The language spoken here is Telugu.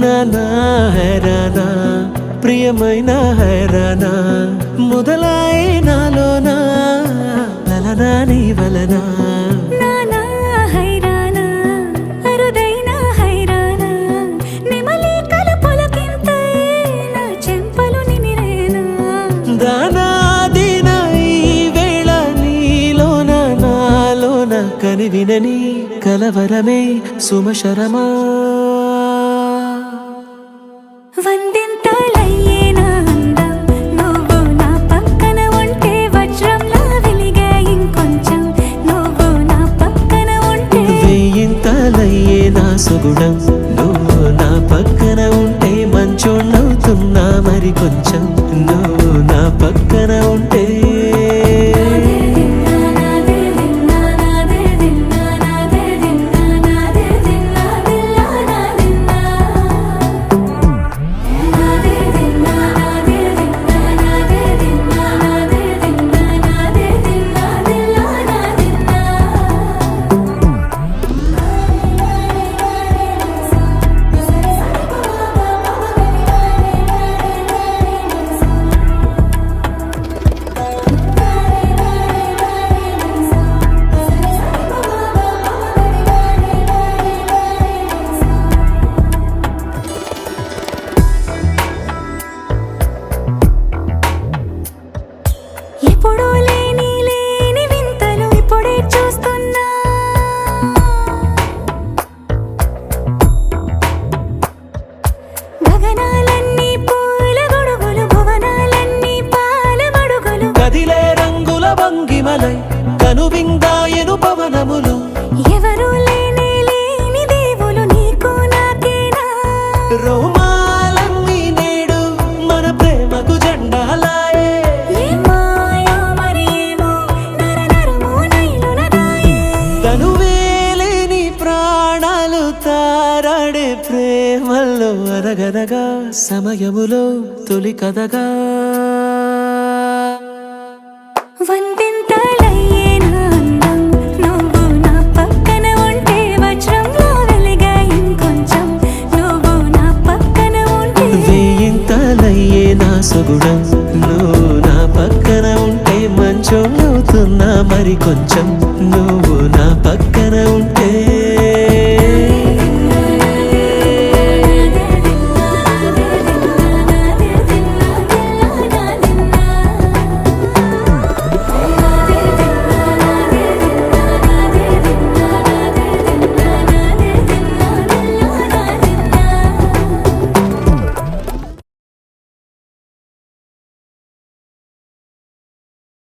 నానా హైరానా ప్రియమైన హైరానా మొదలై నాలోనా లలనా నీ వలనా నానా హైరానా అరుదైన హైరానా నెమలి కలుపులకింతై నా చెంపలు నిమిరేనా దానాదిన ఈ వేళ నీలోన నాలోన కనివినని కలవరమే సుమశరమా వందింతలయ్యేనా అందం నువ్వు నా పక్కన ఉంటే వజ్రంలా వెలిగే ఇంకొంచెం నువ్వు నా పక్కన ఉంటే వేయింతలయ్యే నా సుగుణం నువ్వు నా పక్కన ఉంటే మంచోళ్ళవుతున్నా మరి కొంచెం నువ్వు నా పక్కన ఉంటే ఎప్పుడూ లేని వింతలు ఇప్పుడే చూస్తున్నా గగనాలన్నీ పూల గొడుగులు భువనాలన్నీ పాల మడుగులు కదిలే రంగుల భంగిమలై కనువిందాయను పవనములు ఎవరూ లేని దేవులు నీకు నాకేనా రోమాలన్నీ నేడు మన ప్రేమకు జెండాలాయే ఏ మాయో మరి ఏమో నరనరమో నైలున దాయే తనువేలేని ప్రాణాలు తారాడే ప్రేమల్లో అరగరగా సమయములో తొలి కథగా వందింతలయ్యేనా అందం నువ్వు నా పక్కన ఉంటే వజ్రంలా వెలిగే ఇంకొంచెం నువ్వు నా పక్కన ఉంటే వేయింతలయ్యే నా సుగుణం నువ్వు నా పక్కన ఉంటే మంచోళ్ళవుతున్నా మరి కొంచెం నువ్వు నా పక్కన